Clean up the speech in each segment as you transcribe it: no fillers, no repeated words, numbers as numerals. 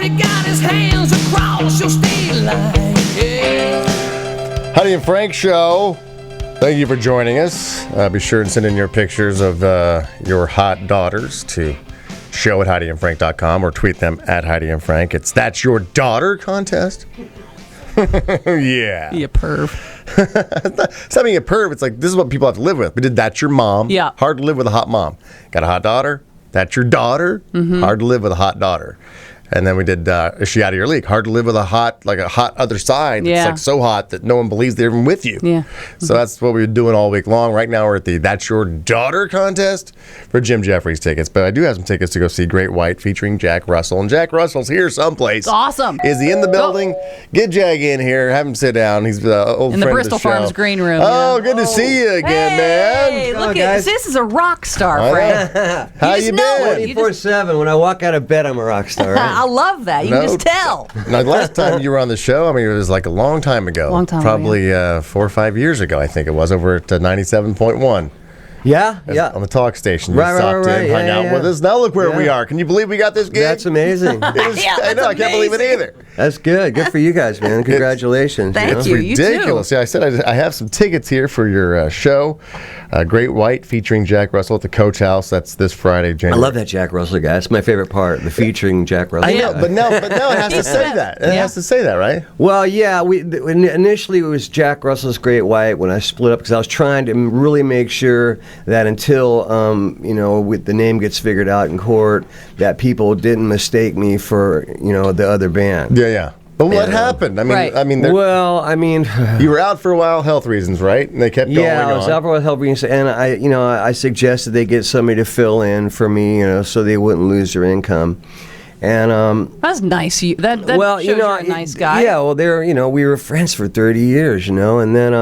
He got his hands across your state line. Yeah. Heidi and Frank Show. Thank you for joining us. Be sure and send in your pictures of your hot daughters to show@HeidiandFrank.com or tweet them at Heidi and Frank. It's That's Your Daughter contest. Yeah. You perv. It's not being a perv. It's like, this is what people have to live with. We did That's Your Mom. Yeah. Hard to live with a hot mom. Got a hot daughter? That's your daughter? Mm-hmm. Hard to live with a hot daughter. And then we did Is She Out of Your League? Hard to live with a hot other side. Yeah. It's like so hot that no one believes they're even with you. Yeah. So that's what we've been doing all week long. Right now we're at the That's Your Daughter contest for Jim Jeffries tickets. But I do have some tickets to go see Great White featuring Jack Russell. And Jack Russell's here someplace. It's awesome. Is he in the building? Get Jag in here. Have him sit down. He's an old In the friend Bristol of the show. Farms green room. Oh, yeah. good to see you again, Hey, man. look guys. this is a rock star, Frank. How just you know it. been? You just- 24/7. When I walk out of bed, I'm a rock star. Right? I love that. You can just tell. Now, the last time you were on the show, I mean, it was like a long time ago. Probably 4 or 5 years ago, I think it was, over at 97.1. Yeah. On the talk station. You Right, stopped right, in, hung yeah, out yeah. with us. Now look where Yeah. we are. Can you believe we got this gig? That's amazing. Yeah, I know, that's I can't believe it amazing. either. That's good. Good for you guys, man. Congratulations. Thank It's you. You too. ridiculous. Yeah, I said I have some tickets here for your show, Great White, featuring Jack Russell at the Coach House. That's this Friday, I January. love that Jack Russell guy. That's my favorite part, the featuring Jack Russell. I know, guy. but now it has to He's say the- that. It yeah. has to say that, right? Well, yeah. Initially it was Jack Russell's Great White when I split up because I was trying to really make sure that until the name gets figured out in court, that people didn't mistake me for the other band. Yeah. But what happened? Right. Well, I mean, you were out for a while, health reasons, right? And they kept going yeah, I was on. out for health reasons, and I suggested they get somebody to fill in for me, so they wouldn't lose their income. And That's nice. That well, shows you're a nice guy. Yeah, well, we were friends for 30 years, and then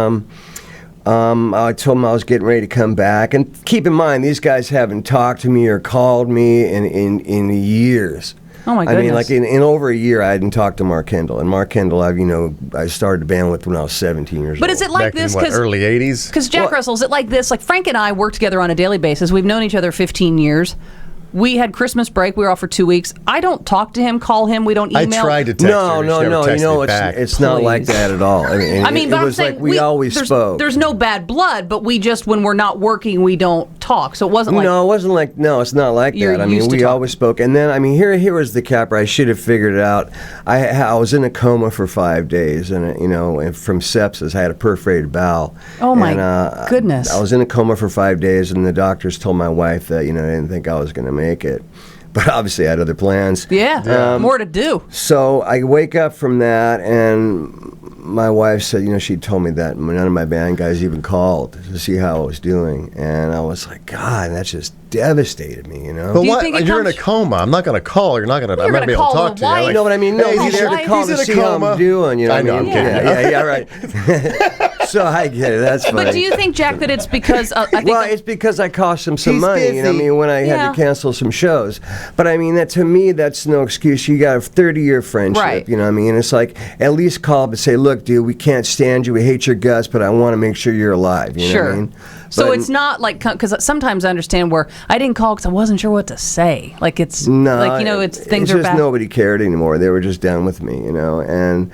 I told them I was getting ready to come back. And keep in mind, these guys haven't talked to me or called me in years. Oh my I mean, goodness. like in over a year, I hadn't talked to Mark Kendall. And Mark Kendall, I started a band with when I was 17 years old. But is it like Back this? in what, early 80s? Because Jack Russell, is it like this? Like Frank and I work together on a daily basis. We've known each other 15 years. We had Christmas break. We were off for 2 weeks. I don't talk to him, call him. We don't I email. tried to text No, her. She never texted me back. it's not like Please. that at all. I mean, but it I'm was saying like we always spoke. There's no bad blood, but we just, when we're not working, we don't talk. So it wasn't like. No, it wasn't like. No, it's not like You're that. I mean, used to we talking. always spoke. And then, I mean, here was the capper. I should have figured it out. I was in a coma for 5 days, and and from sepsis, I had a perforated bowel. Oh, my And, goodness. I was in a coma for 5 days, and the doctors told my wife that they didn't think I was going to make it. But obviously, I had other plans. Yeah, more to do. So I wake up from that, and my wife said, she told me that none of my band guys even called to see how I was doing. And I was like, God, that just devastated me, But Do you what? think it You're in a comes- coma. I'm not going to call. You're not going to. I'm You're not going to be gonna able to call talk the to you. wife. You know what I mean? No, Hey, he's he's there in to call he's to in a see how coma. I'm doing. I know, what I'm mean? kidding. Yeah, right. So I get it. That's funny. But do you think, Jack, that it's because I think Well, it's because I cost him some He's money. busy. I mean, when I had Yeah. to cancel some shows. But I mean, that to me, that's no excuse. You got a 30-year friendship. Right. You know what I mean? It's like, at least call up and say, look, dude, we can't stand you. We hate your guts, but I want to make sure you're alive. You know sure. what I mean? So But- it's not like, because sometimes I understand where I didn't call because I wasn't sure what to say. Like it's No, like it's things it's are just bad. nobody cared anymore. They were just done with me, and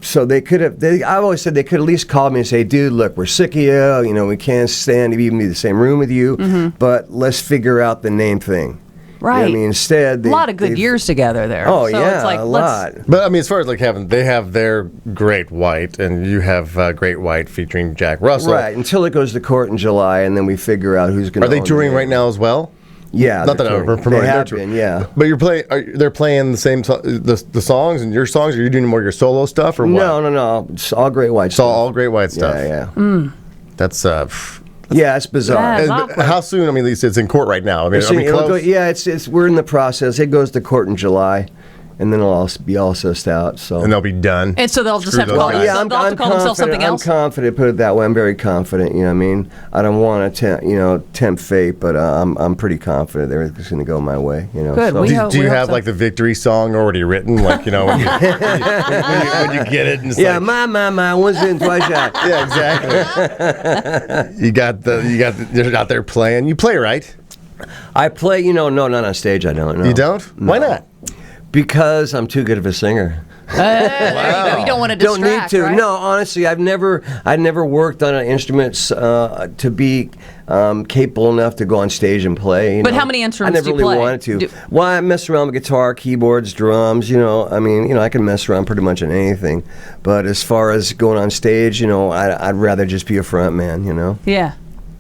so they could have. I always said they could at least call me and say, "Dude, look, we're sick of you. We can't stand to even be in the same room with you, but let's figure out the name thing." You know what Right. I mean, instead, a lot of good years together there. Oh so yeah, it's like, a let's- lot. But I mean, as far as like they have their Great White, and you have Great White featuring Jack Russell. Right, until it goes to court in July, and then we figure out who's going to. Are they touring right now as well? Yeah, Not that they're I'm touring. promoting They their have tour. been, yeah. But they're playing the same the songs and your songs. Or are you doing more your solo stuff or what? No. It's all Great White It's all, stuff. all Great White stuff. Yeah. That's Yeah, it's bizarre. Yeah. That's and awkward. how soon? I mean, at least it's in court right now. I mean, are we It'll close? go- yeah, it's we're in the process. It goes to court in July, and then it'll all be all sussed out. So And they'll be done. And so they'll just Screw have to those call, guys. they'll have to call themselves something else. I'm confident. Put it that way. I'm very confident. You know what I mean? I don't want to, tempt fate, but I'm pretty confident everything's going to go my way. Good. So. We Do, hope- do you hope have so. like the victory song already written? Like, when you, when you get it and it's Yeah, like, my, once bitten, twice shot. yeah, exactly. You're out there playing. You play, right? I play, no, not on stage. I don't. No. You don't? No. Why not? Because I'm too good of a singer. You don't want to distract, Don't need to. right? No, honestly, I never worked on instruments to be capable enough to go on stage and play. But how many instruments I never do you really play? wanted to. Well, I mess around with guitar, keyboards, drums. I can mess around pretty much on anything. But as far as going on stage, I'd rather just be a front man. Yeah,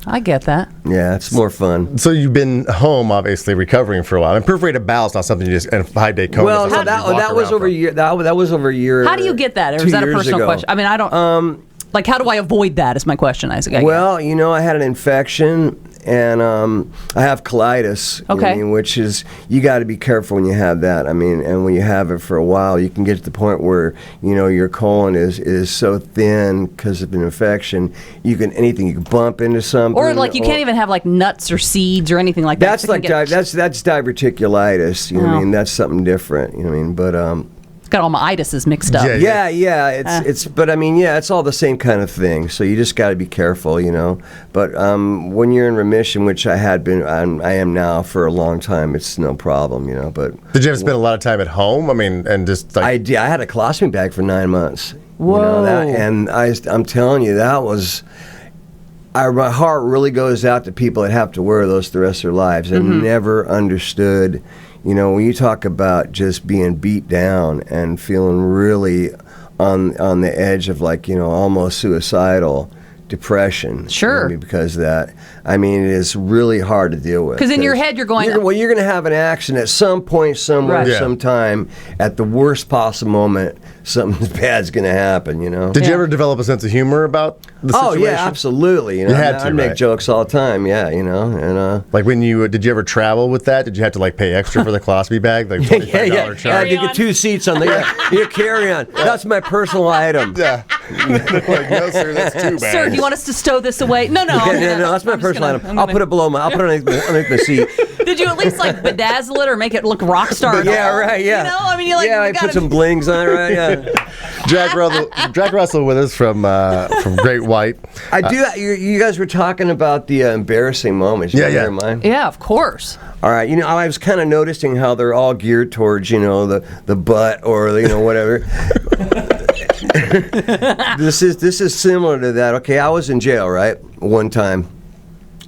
I get that. Yeah, it's more fun. So you've been home, obviously, recovering for a while. And perforated bowel's not something you just, and 5-day coma. Well, is no, not something you walk that was around over a from. year. That was over a year. How do you get that? Or 2 is that a years personal ago. question? I mean, I don't. Like, how do I avoid that? Is my question. I guess. Well, I had an infection, and I have colitis. Okay. Which is, you got to be careful when you have that. And when you have it for a while, you can get to the point where your colon is so thin because of an infection. You can bump into something, Or like you can't even have like nuts or seeds or anything like that. That's like that's diverticulitis. That's something different. But It's got all my itises mixed up. Yeah. It's all the same kind of thing. So you just got to be careful, But when you're in remission, which I am now for a long time, it's no problem, But Did you have to spend a lot of time at home? I mean, and just like... I did. I had a colostomy bag for 9 months. Whoa. And I'm telling you, that was... my heart really goes out to people that have to wear those the rest of their lives and never understood. When you talk about just being beat down and feeling really on the edge of almost suicidal depression. Sure. Because of that. It is really hard to deal with. Because in your head you're going... You're going to have an accident at some point, somewhere, Right. sometime, at the worst possible moment, something bad's going to happen, Did you ever develop a sense of humor about the situation? Oh, yeah, absolutely. You had to, I'd make right? jokes all the time, yeah, and... Like when did you ever travel with that? Did you have to pay extra for the colostomy bag? Like $25 yeah. charge? I had to get 2 seats on your carry-on. That's my personal item. Yeah. Like, no, sir, that's too bad. Sir, do you want us to stow this away? No. No, that's my personal item. I'll put it below I'll put it underneath my seat. Did you at least bedazzle it or make it look rock star? Yeah, right, yeah. You're like... Yeah, I put some blings on it, right, yeah. Jack Russell with us from Great White. I do. You guys were talking about the embarrassing moments. You Yeah, wanna yeah. hear mine? Yeah, of course. All right. I was kind of noticing how they're all geared towards, the butt or whatever. This is similar to that. Okay, I was in jail, right? One time.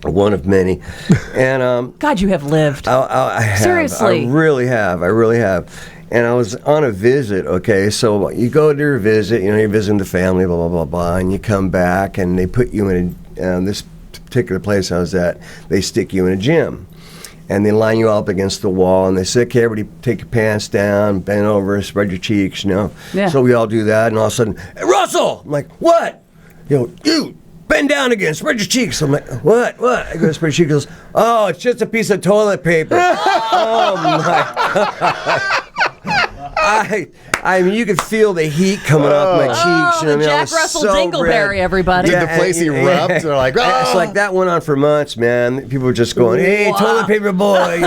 One of many. And God, you have lived. I have. Seriously. I really have. And I was on a visit, okay? So you go to your visit, you're visiting the family, blah, blah, blah, blah, and you come back and they put you in this particular place I was at, they stick you in a gym. And they line you up against the wall and they say, okay, everybody take your pants down, bend over, spread your cheeks, Yeah. So we all do that, and all of a sudden, hey, Russell! I'm like, what? You bend down again, spread your cheeks. I'm like, what? I go to spread your cheeks. He goes, oh, it's just a piece of toilet paper. Oh my God. I mean, you could feel the heat coming off my cheeks. The Jack Russell Dingleberry, everybody. Did the place erupt? They're like, oh. It's like that went on for months, man. People were just going, hey, toilet paper boy,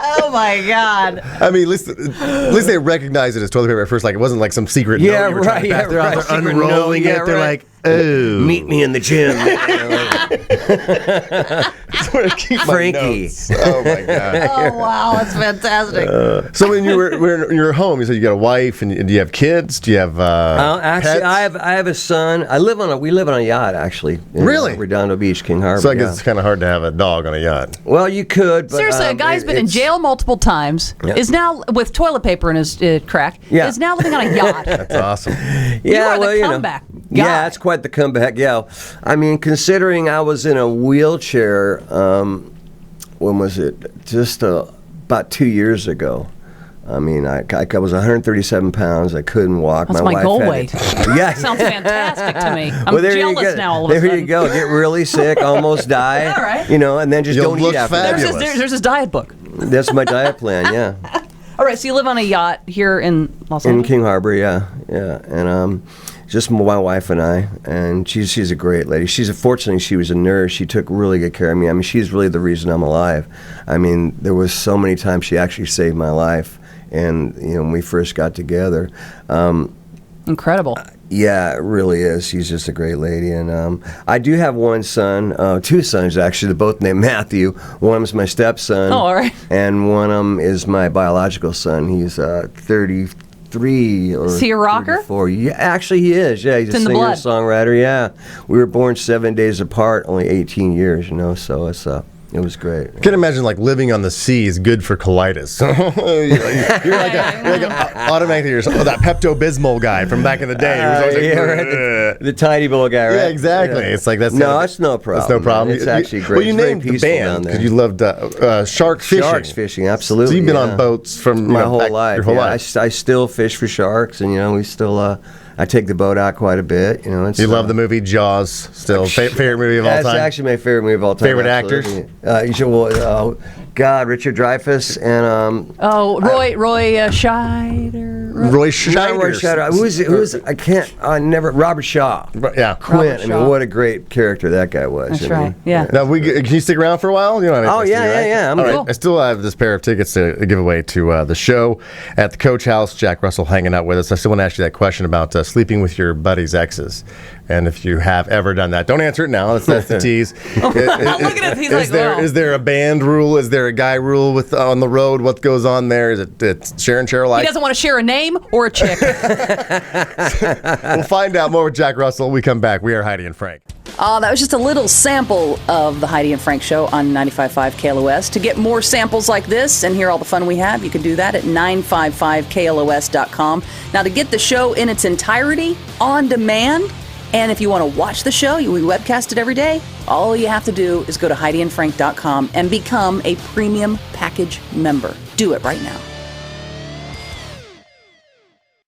Oh my God. I mean, at least they recognized it as toilet paper at first. Like it wasn't like some secret note Yeah, you were trying to pass. They're out there Secret unrolling note, yeah, it. They're right. like, oh. Meet me in the gym. That's where I keep my Frankie. notes. Oh my God. Oh wow, that's fantastic. So when you were home, you said you got a wife, and do you have kids? Do you have Actually, pets? I have a son. We live on a yacht, actually. Really? Redondo Beach, King Harbor. So I guess it's kind of hard to have a dog on a yacht. Well, you could. But, Seriously, a guy's been in jail multiple times, Yeah. is now with toilet paper in his crack, Yeah. is now living on a yacht. That's awesome. You are the comeback guy. Yeah, it's quite the comeback. Yeah, I mean, considering I was in a wheelchair, when was it? Just about 2 years ago. I mean, I was 137 pounds. I couldn't walk. That's my wife goal had weight. Yeah, Sounds fantastic to me. I'm Well, there you jealous go. now all of a There sudden. you go. Get really sick, almost die. All right. And then just You'll don't look eat after fabulous. that. There's his diet book. That's my diet plan. Yeah. All right, so you live on a yacht here in Los In Angeles? King Harbor, yeah, and just my wife and I, and she's a great lady. Fortunately she was a nurse. She took really good care of me. I mean, she's really the reason I'm alive. I mean, there was so many times she actually saved my life, and when we first got together. Incredible. Yeah, it really is. She's just a great lady. And I do have one son, two sons actually, they're both named Matthew. One of them's my stepson. Oh, all right. And one of them is my biological son. He's 33 or Is he a rocker? 34. Yeah, actually he is. Yeah, he's It's a in the singer, blood. songwriter. Yeah. We were born 7 days apart, only 18 years, so it's it was great. I can imagine like living on the sea is good for colitis. you're like automatically that Pepto-Bismol guy from back in the day. He was always like, Yeah, right, the tiny little guy, right? Yeah, exactly. Yeah. It's like that's no, it's no problem. That's no problem. Man. It's actually great. Well, you It's very named the peaceful down band there. because you loved shark fishing. Sharks fishing, absolutely. So you've been yeah. on boats from my whole life. Your whole yeah. life. I still fish for sharks, and we still. I take the boat out quite a bit. It's, You love the movie Jaws still. Favorite movie of all That's time? actually my favorite movie of all time. Favorite absolutely. God, Richard Dreyfuss and Roy Scheider. Roy not Scheider. Roy Scheider. Who's I can't Robert Shaw. Yeah. Quint. Robert Shaw. What a great character that guy was. That's right. Yeah. Now, can you stick around for a while? You don't have anything Oh, to do, right? yeah. I'm All right. cool. I still have this pair of tickets to give away to the show at the Coach House. Jack Russell hanging out with us. I still want to ask you that question about sleeping with your buddy's exes, and if you have ever done that. Don't answer it now. That's the tease. Look at him. He's like, wow. Is there a band rule? Is there a guy rule with on the road? What goes on there? Is it share and share alike? He doesn't want to share a name or a chick. We'll find out more with Jack Russell when we come back. We are Heidi and Frank. That was just a little sample of the Heidi and Frank Show on 95.5 KLOS. To get more samples like this and hear all the fun we have, you can do that at 955KLOS.com. Now, to get the show in its entirety on demand, and if you want to watch the show, we webcast it every day, all you have to do is go to HeidiandFrank.com and become a premium package member. Do it right now.